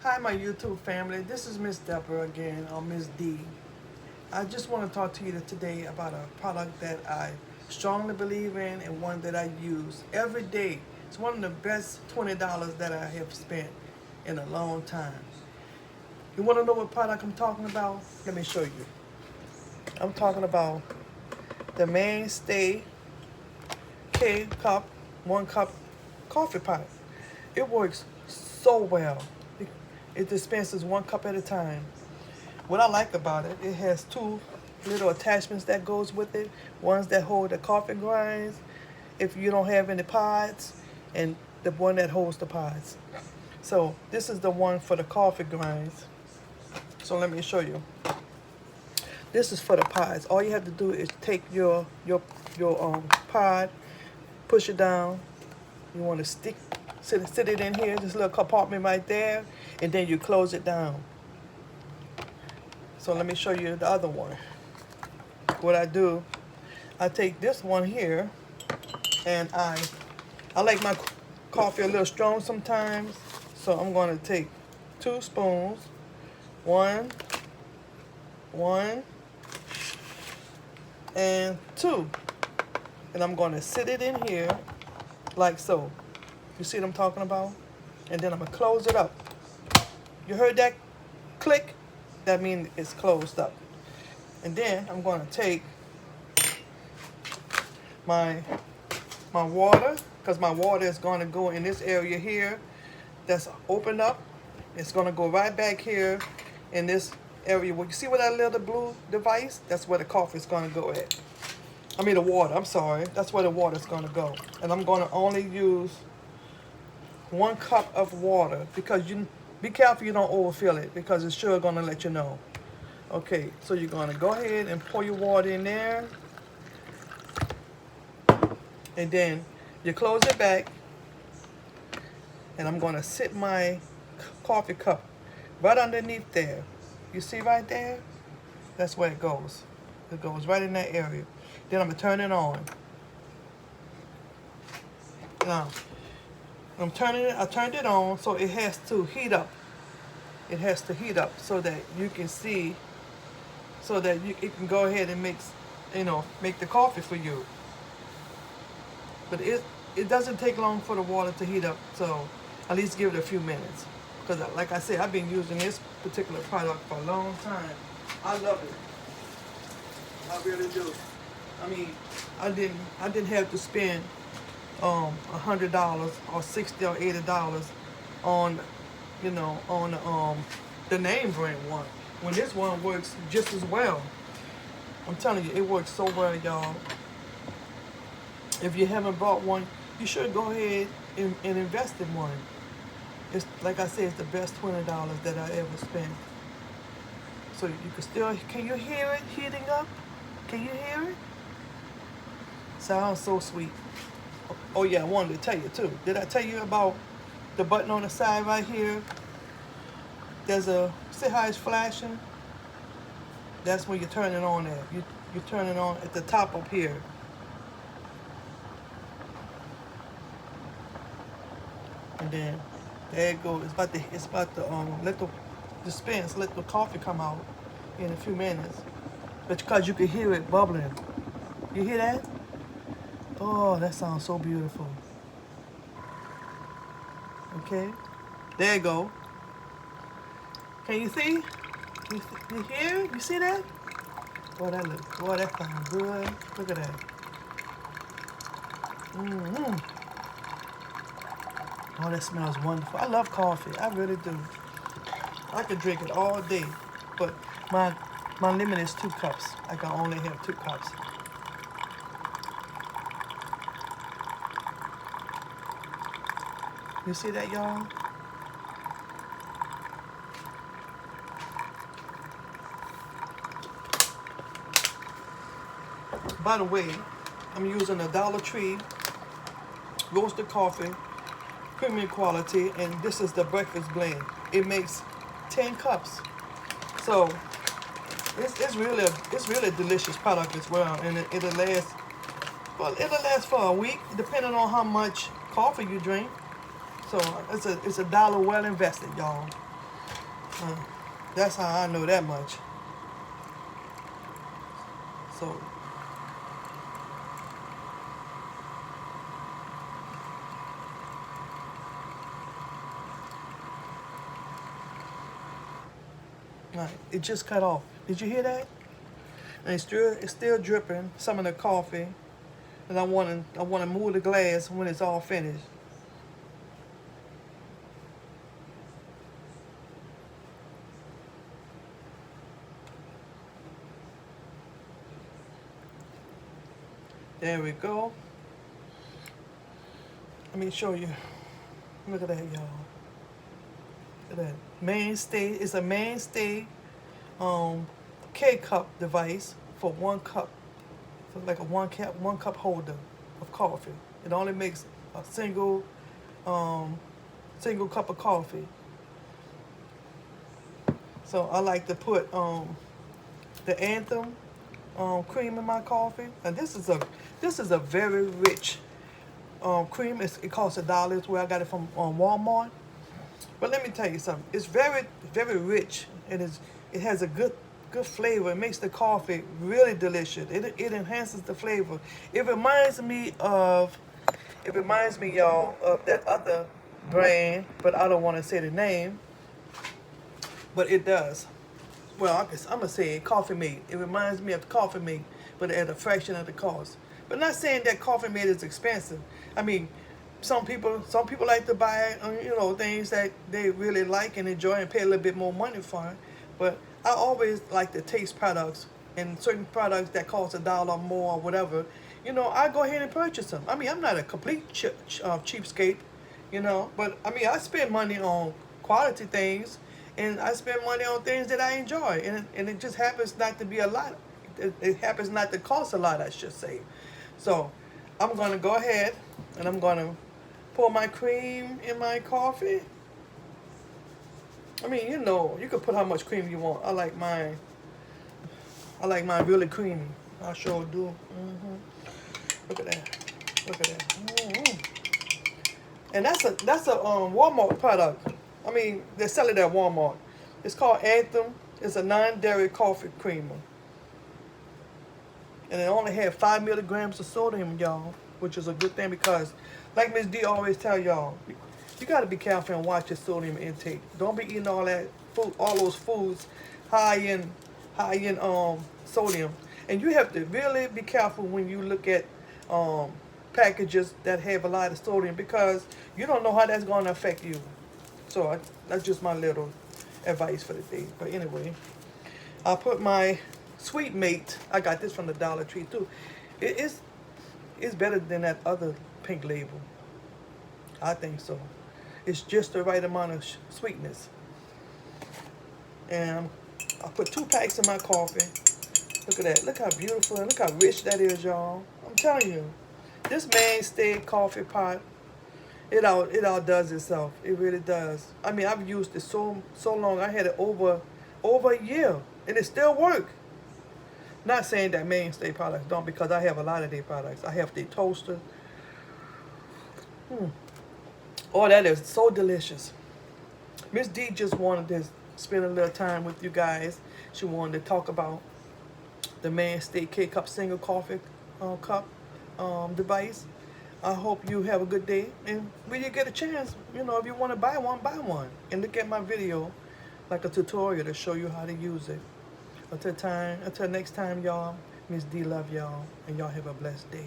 Hi, my YouTube family. This is Miss Deborah again, or Miss D. I just want to talk to you today about a product that I strongly believe in and one that I use every day. It's one of the best $20 that I have spent in a long time. You want to know what product I'm talking about? Let me show you. I'm talking about the Mainstay K cup, 1 cup coffee pot. It works so well. It dispenses 1 cup at a time. What I like about it, it has two little attachments that goes with it. Ones that hold the coffee grinds if you don't have any pods, and the one that holds the pods. So this is the one for the coffee grinds. So let me show you. This is for the pods. All you have to do is take your pod, push it down. You want to sit it in here, this little compartment right there, and then you close it down. So let me show you the other one. What I do, I take this one here, and I like my coffee a little strong sometimes, so I'm going to take 2 spoons, one, and two, and I'm going to sit it in here like so. You see what I'm talking about? And then I'm going to close it up. You heard that click? That means it's closed up. And then I'm going to take my water, because my water is going to go in this area here that's opened up. It's going to go right back here in this area. You see where that little blue device? That's where the coffee is going to go at. I mean the water, I'm sorry. That's where the water is going to go. And I'm going to only use 1 cup of water, because you be careful you don't overfill it, because it's sure going to let you know. Okay, so you're going to go ahead and pour your water in there, and then you close it back, and I'm going to sit my coffee cup right underneath there. You see right there? That's where it goes. It goes right in that area. Then I'm going to turn it on. Now, I turned it on, so it has to heat up. It has to heat up so that you can see, so that it can go ahead and make the coffee for you. But it doesn't take long for the water to heat up, so at least give it a few minutes. Because like I said, I've been using this particular product for a long time. I love it. I really do. I mean, I didn't have to spend $100 or $60 or $80 on the name brand one, when this one works just as well. I'm telling you, it works so well, y'all. If you haven't bought one, you should go ahead and invest in one. It's like I said, it's the best $20 that I ever spent. So you can you hear it heating up? Can you hear it? Sounds so sweet. Oh yeah, I wanted to tell you too. Did I tell you about the button on the side right here? See how it's flashing? That's when you turn it on there. You turn it on at the top up here. And then there it goes. It's about to let the coffee come out in a few minutes. But because you can hear it bubbling. You hear that? Oh, that sounds so beautiful. Okay, there you go. Can you see? You hear? You see that? Boy, that sounds good. Look at that. Oh, that smells wonderful. I love coffee. I really do. I could drink it all day, but my limit is 2 cups. I can only have 2 cups. You see that, y'all? By the way, I'm using a Dollar Tree roasted coffee, premium quality, and this is the breakfast blend. It makes 10 cups. So it's really a delicious product as well, and it'll last for a week, depending on how much coffee you drink. So it's a dollar well invested, y'all. Uh, that's how I know that much. So, right, it just cut off. Did you hear that? And it's still dripping some of the coffee. And I want to move the glass when it's all finished. There we go. Let me show you. Look at that, y'all. Look at that. Mainstay. It's a Mainstay um, K-cup device for 1 cup. So like a one cup holder of coffee. It only makes a um, single cup of coffee. So I like to put the Anthem cream in my coffee. And this is a very rich cream. It costs $1. It's where I got it from Walmart. But let me tell you something. It's very, very rich. It has a good flavor. It makes the coffee really delicious. It enhances the flavor. It reminds me, y'all, of that other brand, but I don't want to say the name. But it does. Well, I'm gonna say it, Coffee Mate. It reminds me of Coffee Mate, but at a fraction of the cost. But not saying that Coffee Mate is expensive. I mean, some people like to buy things that they really like and enjoy and pay a little bit more money for it. But I always like to taste products, and certain products that cost $1 more or whatever. I go ahead and purchase them. I mean, I'm not a complete cheapskate, but I mean, I spend money on quality things, and I spend money on things that I enjoy, and it just happens not to be a lot. It happens not to cost a lot, I should say. So I'm gonna go ahead and I'm gonna pour my cream in my coffee. I mean, you can put how much cream you want. I like mine. Really creamy. I sure do. Look at that. Look at that. And that's a Walmart product. I mean, they sell it at Walmart. It's called Anthem. It's a non-dairy coffee creamer, and it only had 5 milligrams of sodium, y'all, which is a good thing because, like Miss D always tell y'all, you got to be careful and watch your sodium intake. Don't be eating all that food, all those foods high in sodium, and you have to really be careful when you look at packages that have a lot of sodium because you don't know how that's going to affect you. So that's just my little advice for the day. But anyway, I put my Sweet Mate. I got this from the Dollar Tree too. It's better than that other pink label. I think so. It's just the right amount of sweetness. And I put 2 packs in my coffee. Look at that. Look how beautiful and look how rich that is, y'all. I'm telling you, this Mainstay coffee pot, it outdoes itself. It really does. I mean, I've used it so long. I had it over a year, and it still works. Not saying that Mainstay products don't, because I have a lot of their products. I have their toaster. Oh, that is so delicious. Miss D just wanted to spend a little time with you guys. She wanted to talk about the Mainstay K-Cup single coffee cup device. I hope you have a good day. And when you get a chance, if you want to buy one, buy one. And look at my video, like a tutorial to show you how to use it. Until next time, y'all, Miss D love y'all, and y'all have a blessed day.